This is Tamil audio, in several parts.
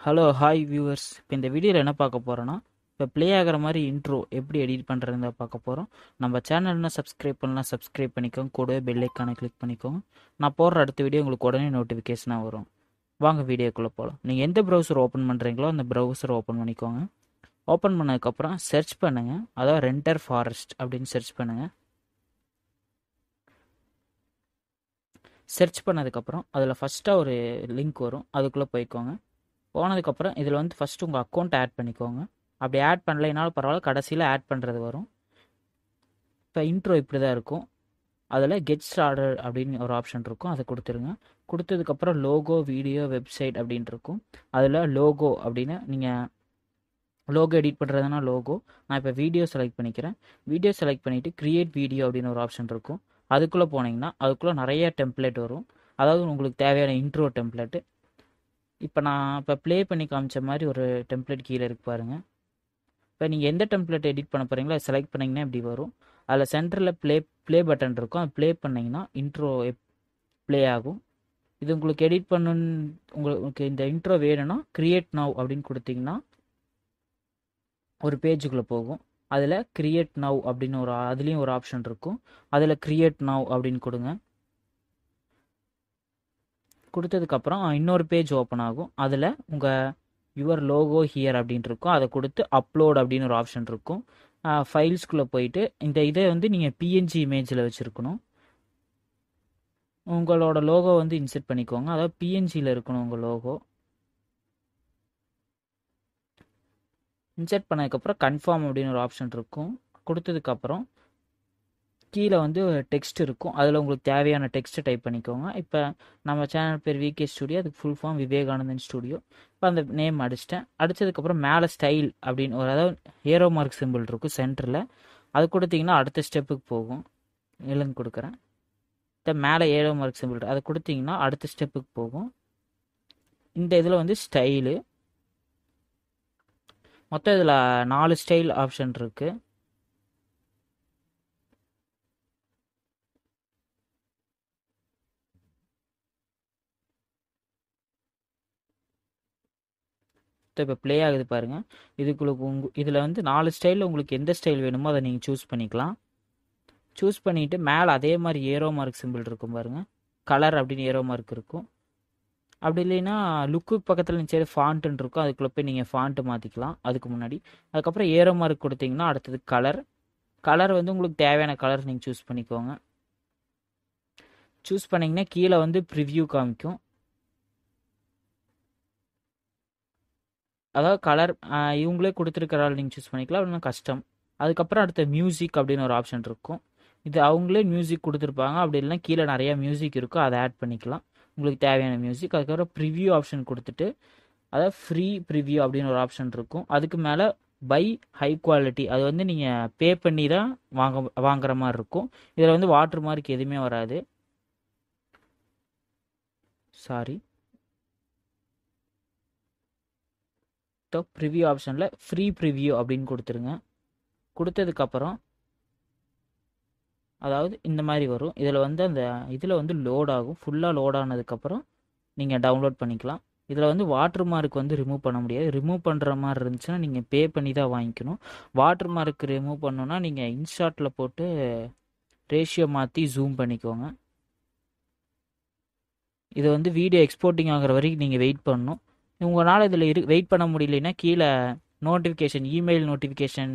Hello hi viewers. இப்போ இந்த வீடியோவில் என்ன பார்க்க போகிறோன்னா, இப்போ ப்ளே ஆகிற மாதிரி இன்ட்ரோ எப்படி எடிட் பண்ணுறதுன்னு பார்க்க போகிறோம். நம்ம சேனல்னா சப்ஸ்கிரைப் பண்ணலாம், சப்ஸ்கிரைப் பண்ணிக்கோங்க. கூடவே பெல் ஐக்கானை கிளிக் பண்ணிக்கோங்க. நான் போடுற அடுத்த வீடியோ உங்களுக்கு உடனே நோட்டிஃபிகேஷனாக வரும். வாங்க வீடியோக்குள்ளே போகலாம். நீங்கள் எந்த ப்ரௌசர் ஓப்பன் பண்ணுறீங்களோ அந்த ப்ரௌசரை ஓப்பன் பண்ணிக்கோங்க. ஓப்பன் பண்ணதுக்கப்புறம் சர்ச் பண்ணுங்கள், அதாவது ரெண்டர் ஃபாரஸ்ட் அப்படின்னு சர்ச் பண்ணுங்கள். சர்ச் பண்ணதுக்கப்புறம் அதில் ஃபஸ்ட்டாக ஒரு லிங்க் வரும், அதுக்குள்ளே போய்க்கோங்க. போனதுக்கப்புறம் இதில் வந்து ஃபஸ்ட்டு உங்கள் அக்கௌண்ட் ஆட் பண்ணிக்கோங்க. அப்படி ஆட் பண்ணலைனாலும் பரவாயில்ல, கடைசியில் ஆட் பண்ணுறது வரும். இப்போ இன்ட்ரோ இப்படி தான் இருக்கும். அதில் கெட் ஸ்டார்டட் அப்படின்னு ஒரு ஆப்ஷன் இருக்கும், அதை கொடுத்துருங்க. கொடுத்ததுக்கப்புறம் லோகோ, வீடியோ, வெப்சைட் அப்படின்ட்டு இருக்கும். அதில் லோகோ அப்படின்னு நீங்கள் லோகோ எடிட் பண்ணுறதுனா லோகோ. நான் இப்போ வீடியோ செலக்ட் பண்ணிக்கிறேன். வீடியோ செலக்ட் பண்ணிவிட்டு க்ரியேட் வீடியோ அப்படின்னு ஒரு ஆப்ஷன் இருக்கும். அதுக்குள்ளே போனீங்கன்னா அதுக்குள்ளே நிறைய டெம்ப்ளேட் வரும். அதாவது உங்களுக்கு தேவையான இன்ட்ரோ டெம்ப்ளேட்டு. இப்போ நான் இப்போ ப்ளே பண்ணி காமிச்ச மாதிரி ஒரு டெம்ப்ளேட் கீழே இருக்கு பாருங்கள். இப்போ நீங்கள் எந்த டெம்ப்ளேட் எடிட் பண்ண போகிறீங்களோ அதை செலக்ட் பண்ணிங்கன்னா இப்படி வரும். அதில் சென்டரில் ப்ளே பட்டன் இருக்கும், அது ப்ளே பண்ணிங்கன்னா இன்ட்ரோ ப்ளே ஆகும். இது உங்களுக்கு எடிட் பண்ணணுன்னு உங்களுக்கு இந்த இன்ட்ரோ வேணும்னா க்ரியேட் நவ் அப்படின்னு கொடுத்தீங்கன்னா ஒரு பேஜுக்குள்ளே போகும். அதில் க்ரியேட் நவ் அப்படின்னு அதுலேயும் ஒரு ஆப்ஷன் இருக்கும். அதில் க்ரியேட் நவ் அப்படின்னு கொடுங்க. கொடுத்ததுக்கப்புறம் இன்னொரு பேஜ் ஓப்பன் ஆகும். அதில் உங்கள் யுவர் லோகோ ஹியர் அப்படின்ட்டு இருக்கும், அதை கொடுத்து அப்லோட் அப்படின்னு ஒரு ஆப்ஷன் இருக்கும். ஃபைல்ஸ்குள்ளே போயிட்டு இந்த இதை வந்து நீங்கள் பிஎன்ஜி இமேஜில் வச்சுருக்கணும். உங்களோட லோகோ வந்து இன்செர்ட் பண்ணிக்கோங்க, அதாவது பிஎன்ஜியில் இருக்கணும் உங்கள் லோகோ. இன்செர்ட் பண்ணதுக்கப்புறம் கன்ஃபார்ம் அப்படின்னு ஒரு ஆப்ஷன் இருக்கும். கொடுத்ததுக்கப்புறம் கீழே வந்து டெக்ஸ்ட் இருக்கும், அதில் உங்களுக்கு தேவையான டெக்ஸ்ட்டை டைப் பண்ணிக்கோங்க. இப்போ நம்ம சேனல் பேர் விகே ஸ்டுடியோ, அதுக்கு ஃபுல் ஃபார்ம் விவேகானந்தன் ஸ்டுடியோ. இப்போ அந்த நேம் அடிச்சிட்டேன். அடித்ததுக்கப்புறம் மேலே ஸ்டைல் அப்படின்னு ஒரு அதாவது ஏரோ மார்க் சிம்பிள் இருக்கும் சென்டரில், அது கொடுத்தீங்கன்னா அடுத்த ஸ்டெப்புக்கு போகும். எழுந்து கொடுக்குறேன். இப்போ மேலே ஏரோ மார்க் சிம்பிள் அதை கொடுத்தீங்கன்னா அடுத்த ஸ்டெப்புக்கு போகும். இந்த இதில் வந்து ஸ்டைலு மொத்தம் இதில் 4 ஸ்டைல் ஆப்ஷன் இருக்குது. இப்போ ப்ளே ஆகுது பாருங்கள். இதுக்குள்ள இதில் வந்து 4 ஸ்டைலில் உங்களுக்கு எந்த ஸ்டைல் வேணுமோ அதை நீங்கள் சூஸ் பண்ணிக்கலாம். சூஸ் பண்ணிவிட்டு மேலே அதே மாதிரி ஏரோ மார்க் சிம்பிள் இருக்கும் பாருங்கள், கலர் அப்படின்னு ஏரோ மார்க் இருக்கும். அப்படி இல்லைன்னா லுக்கு பக்கத்தில் சரி ஃபாண்ட்டுன்னு இருக்கும், அதுக்குள்ளே போய் நீங்கள் ஃபாண்ட்டு மாற்றிக்கலாம் அதுக்கு முன்னாடி. அதுக்கப்புறம் ஏரோ மார்க் கொடுத்தீங்கன்னா அடுத்தது கலர் வந்து உங்களுக்கு தேவையான கலர் நீங்கள் சூஸ் பண்ணிக்கோங்க. சூஸ் பண்ணிங்கன்னா கீழே வந்து ப்ரிவ்யூ காமிக்கும், அதாவது கலர் இவங்களே கொடுத்துருக்கிறாள் நீங்கள் சூஸ் பண்ணிக்கலாம், அப்படின்னா கஸ்டம். அதுக்கப்புறம் அடுத்த மியூசிக் அப்படின்னு ஒரு ஆப்ஷன் இருக்கும். இது அவங்களே மியூசிக் கொடுத்துருப்பாங்க, அப்படி இல்லைனா கீழே நிறையா மியூசிக் இருக்கும், அதை ஆட் பண்ணிக்கலாம் உங்களுக்கு தேவையான மியூசிக். அதுக்கப்புறம் ப்ரிவ்யூ ஆப்ஷன் கொடுத்துட்டு அதாவது ஃப்ரீ ப்ரிவ்யூ அப்படின்னு ஒரு ஆப்ஷன் இருக்கும். அதுக்கு மேலே பை ஹை குவாலிட்டி, அது வந்து நீங்கள் பே பண்ணி தான் வாங்குற மாதிரி இருக்கும். இதில் வந்து வாட்டர் மார்க் எதுவுமே வராது. சாரி, ப்ரிவ்யூ ஆப்ஷனில் ஃப்ரீ ப்ரிவ்யூ அப்படின்னு கொடுத்துருங்க. கொடுத்ததுக்கப்புறம் அதாவது இந்த மாதிரி வரும். இதில் வந்து அந்த இதில் வந்து லோட் ஆகும். ஃபுல்லாக லோட் ஆனதுக்கப்புறம் நீங்கள் டவுன்லோட் பண்ணிக்கலாம். இதில் வந்து வாட்டர் மார்க் வந்து ரிமூவ் பண்ண முடியாது. ரிமூவ் பண்ணுற மாதிரி இருந்துச்சுன்னா நீங்கள் பே பண்ணி தான் வாங்கிக்கணும். வாட்டர் மார்க் ரிமூவ் பண்ணணுன்னா நீங்கள் இன்ஷாட்டில் போட்டு ரேஷியோ மாற்றி ஜூம் பண்ணிக்கோங்க. இது வந்து வீடியோ எக்ஸ்போர்ட்டிங் ஆகிற வரைக்கும் நீங்கள் வெயிட் பண்ணணும். உங்களால் இதில் வெயிட் பண்ண முடியலன்னா கீழே நோட்டிஃபிகேஷன், இமெயில் நோட்டிஃபிகேஷன்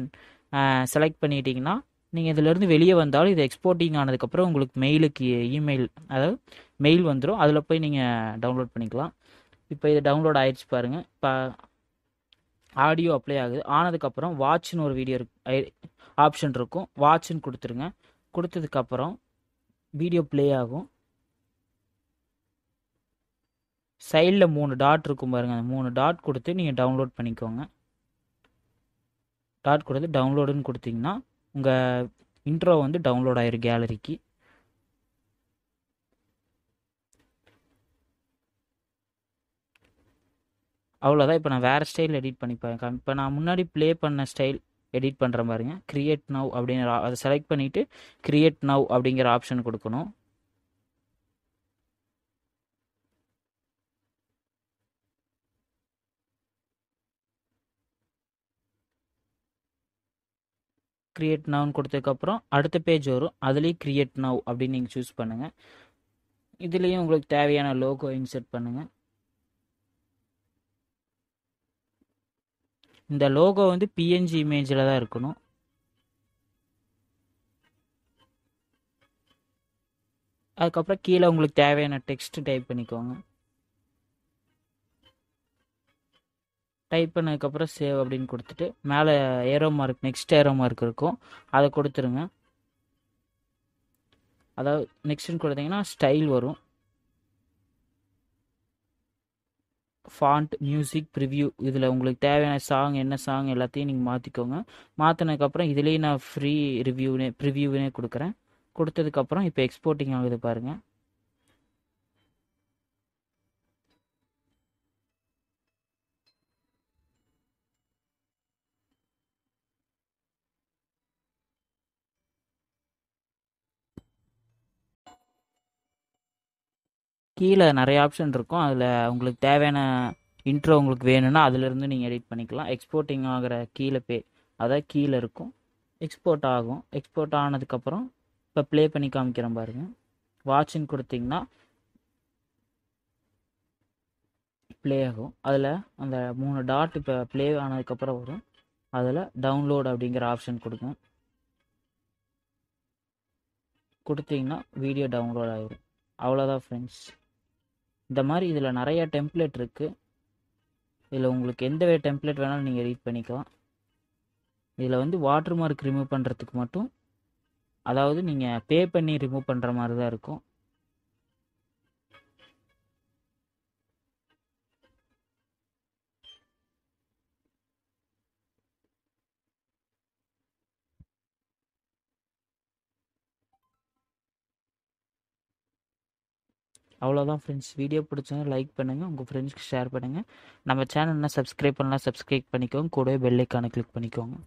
செலக்ட் பண்ணிட்டீங்கன்னா நீங்கள் இதிலேருந்து வெளியே வந்தாலும் இது எக்ஸ்போர்ட்டிங் ஆனதுக்கப்புறம் உங்களுக்கு மெயிலுக்கு இமெயில், அதாவது மெயில் வந்துடும், அதில் போய் நீங்கள் டவுன்லோட் பண்ணிக்கலாம். இப்போ இது டவுன்லோட் ஆயிடுச்சு பாருங்கள். இப்போ ஆடியோ அப்ளை ஆகுது. ஆனதுக்கப்புறம் வாட்ச்னு ஒரு வீடியோ ஆப்ஷன் இருக்கும், வாட்ச்னு கொடுத்துருங்க. கொடுத்ததுக்கப்புறம் வீடியோ ப்ளே ஆகும். சைடில் 3 டாட் இருக்கும் பாருங்கள், அந்த 3 டாட் கொடுத்து நீங்கள் டவுன்லோட் பண்ணிக்கோங்க. டாட் கொடுத்து டவுன்லோடுன்னு கொடுத்தீங்கன்னா உங்கள் இன்ட்ரோ வந்து டவுன்லோட் ஆயிரும் கேலரிக்கு. அவ்வளோதான். இப்போ நான் வேறு ஸ்டைல் எடிட் பண்ணிப்பேன். இப்போ நான் முன்னாடி ப்ளே பண்ண ஸ்டைல் எடிட் பண்ணுற பாருங்க. க்ரியேட் நவ் அப்படிங்கிற அதை செலக்ட் பண்ணிவிட்டு க்ரியேட் நவ் அப்படிங்கிற ஆப்ஷன் கொடுக்கணும். கிரியேட் நவுன்னு கொடுத்ததுக்கப்புறம் அடுத்த பேஜ் வரும். அதுலேயும் கிரியேட் நவ் அப்படின்னு நீங்கள் சூஸ் பண்ணுங்கள். இதுலேயும் உங்களுக்கு தேவையான லோகோ இன்சர்ட் பண்ணுங்கள். இந்த லோகோ வந்து பிஎன்ஜி இமேஜில் தான் இருக்கணும். அதுக்கப்புறம் கீழே உங்களுக்கு தேவையான டெக்ஸ்ட் டைப் பண்ணிக்கோங்க. டைப் பண்ணதுக்கப்புறம் சேவ் அப்படின்னு கொடுத்துட்டு மேலே arrow mark, next arrow mark இருக்கும், அதை கொடுத்துருங்க. அதாவது நெக்ஸ்ட்னு கொடுத்தீங்கன்னா ஸ்டைல் வரும். ஃபாண்ட், மியூசிக், ப்ரிவ்யூ, இதில் உங்களுக்கு தேவையான சாங் என்ன சாங் எல்லாத்தையும் நீங்கள் மாற்றிக்கோங்க. மாற்றினதுக்கப்புறம் இதுலேயும் நான் ஃப்ரீ ப்ரிவ்யூனே கொடுக்குறேன். கொடுத்ததுக்கப்புறம் இப்போ எக்ஸ்போர்ட்டிங் ஆகுது பாருங்கள். கீழே நிறைய ஆப்ஷன் இருக்கும். அதில் உங்களுக்கு தேவையான இன்ட்ரோ உங்களுக்கு வேணும்னா அதிலிருந்து நீங்கள் எடிட் பண்ணிக்கலாம். எக்ஸ்போர்ட்டிங் ஆகிற கீழே அதாவது கீழே இருக்கும், எக்ஸ்போர்ட் ஆகும். எக்ஸ்போர்ட் ஆனதுக்கப்புறம் இப்போ ப்ளே பண்ணி காமிக்கிறேன் பாருங்கள். வாட்சின்னு கொடுத்தீங்கன்னா ப்ளே ஆகும். அதில் அந்த 3 டாட் இப்போ ப்ளே ஆனதுக்கப்புறம் வரும். அதில் டவுன்லோட் அப்படிங்கிற ஆப்ஷன் கொடுங்க. கொடுத்தீங்கன்னா வீடியோ டவுன்லோட் ஆகிடும். அவ்வளோதான் ஃப்ரெண்ட்ஸ். இந்த மாதிரி இதில் நிறைய டெம்ப்ளேட் இருக்குது. இதில் உங்களுக்கு எந்த டெம்ப்ளேட் வேணாலும் நீங்கள் எடிட் பண்ணிக்கலாம். இதில் வந்து வாட்டர் மார்க் ரிமூவ் பண்ணுறதுக்கு மட்டும், அதாவது நீங்கள் பே பண்ணி ரிமூவ் பண்ணுற மாதிரி தான் இருக்கும். அவ்வளோதான் ஃப்ரெண்ட்ஸ். வீடியோ பிடிச்சா லைக் பண்ணுங்கள், உங்கள் ஃப்ரெண்ட்ஸ்க்கு ஷேர் பண்ணுங்கள். நம்ம சேனல்னா சப்ஸ்கிரைப் பண்ணலாம், சப்ஸ்கிரைப் பண்ணிக்கோங்க. கூடவே பெல் ஐக்கானை கிளிக் பண்ணிக்கோங்க.